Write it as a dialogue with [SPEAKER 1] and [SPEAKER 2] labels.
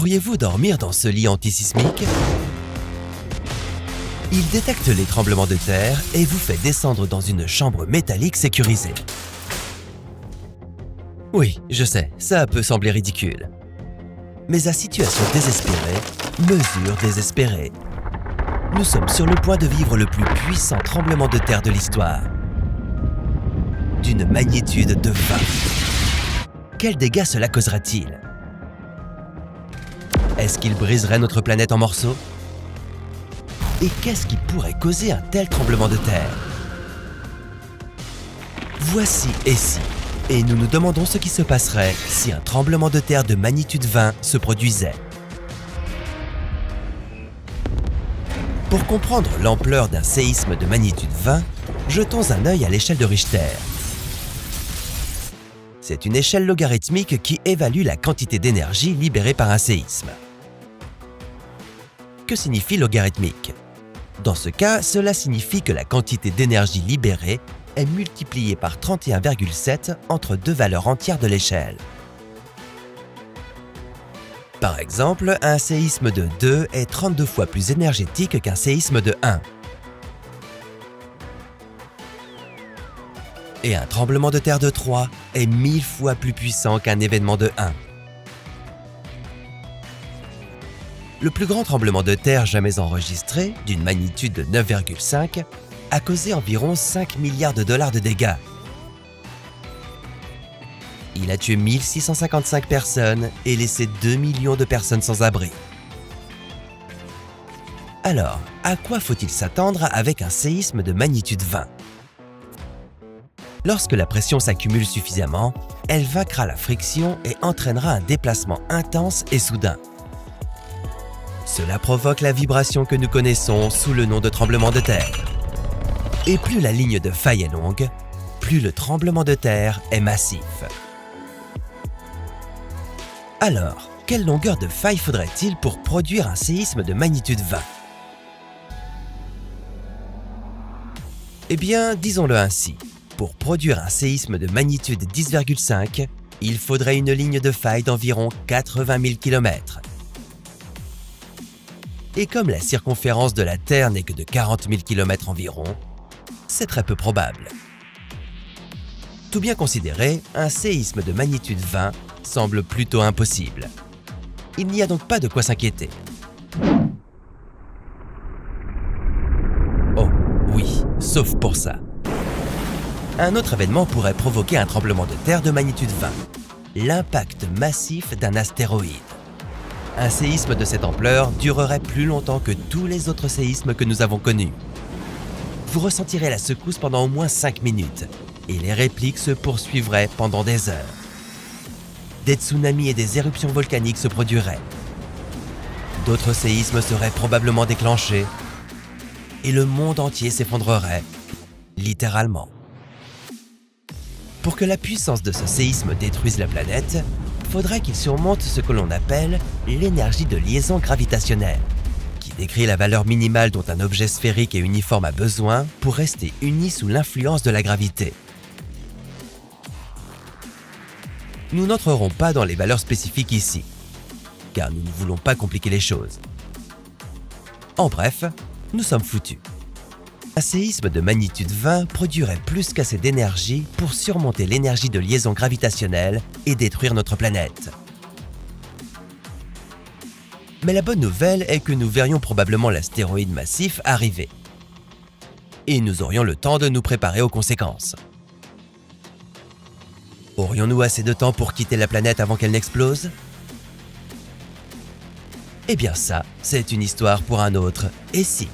[SPEAKER 1] Pourriez-vous dormir dans ce lit antisismique? Il détecte les tremblements de terre et vous fait descendre dans une chambre métallique sécurisée. Oui, je sais, ça peut sembler ridicule. Mais à situation désespérée, mesure désespérée. Nous sommes sur le point de vivre le plus puissant tremblement de terre de l'histoire. D'une magnitude de 20. Quels dégâts cela causera-t-il? Est-ce qu'il briserait notre planète en morceaux? Et qu'est-ce qui pourrait causer un tel tremblement de terre? Voici et si, et nous nous demandons ce qui se passerait si un tremblement de terre de magnitude 20 se produisait. Pour comprendre l'ampleur d'un séisme de magnitude 20, jetons un œil à l'échelle de Richter. C'est une échelle logarithmique qui évalue la quantité d'énergie libérée par un séisme. Que signifie logarithmique? Dans ce cas, cela signifie que la quantité d'énergie libérée est multipliée par 31,7 entre deux valeurs entières de l'échelle. Par exemple, un séisme de 2 est 32 fois plus énergétique qu'un séisme de 1. Et un tremblement de terre de 3 est 1000 fois plus puissant qu'un événement de 1. Le plus grand tremblement de terre jamais enregistré, d'une magnitude de 9,5, a causé environ 5 milliards de dollars de dégâts. Il a tué 1655 personnes et laissé 2 millions de personnes sans abri. Alors, à quoi faut-il s'attendre avec un séisme de magnitude 20? Lorsque la pression s'accumule suffisamment, elle vaincra la friction et entraînera un déplacement intense et soudain. Cela provoque la vibration que nous connaissons sous le nom de tremblement de terre. Et plus la ligne de faille est longue, plus le tremblement de terre est massif. Alors, quelle longueur de faille faudrait-il pour produire un séisme de magnitude 20? Eh bien, disons-le ainsi. Pour produire un séisme de magnitude 10,5, il faudrait une ligne de faille d'environ 80 000 km. Et comme la circonférence de la Terre n'est que de 40 000 km environ, c'est très peu probable. Tout bien considéré, un séisme de magnitude 20 semble plutôt impossible. Il n'y a donc pas de quoi s'inquiéter. Oh, oui, sauf pour ça. Un autre événement pourrait provoquer un tremblement de terre de magnitude 20, l'impact massif d'un astéroïde. Un séisme de cette ampleur durerait plus longtemps que tous les autres séismes que nous avons connus. Vous ressentirez la secousse pendant au moins 5 minutes et les répliques se poursuivraient pendant des heures. Des tsunamis et des éruptions volcaniques se produiraient. D'autres séismes seraient probablement déclenchés et le monde entier s'effondrerait, littéralement. Pour que la puissance de ce séisme détruise la planète, faudrait qu'il surmonte ce que l'on appelle l'énergie de liaison gravitationnelle, qui décrit la valeur minimale dont un objet sphérique et uniforme a besoin pour rester uni sous l'influence de la gravité. Nous n'entrerons pas dans les valeurs spécifiques ici, car nous ne voulons pas compliquer les choses. En bref, nous sommes foutus. Un séisme de magnitude 20 produirait plus qu'assez d'énergie pour surmonter l'énergie de liaison gravitationnelle et détruire notre planète. Mais la bonne nouvelle est que nous verrions probablement l'astéroïde massif arriver. Et nous aurions le temps de nous préparer aux conséquences. Aurions-nous assez de temps pour quitter la planète avant qu'elle n'explose? Eh bien ça, c'est une histoire pour un autre, et si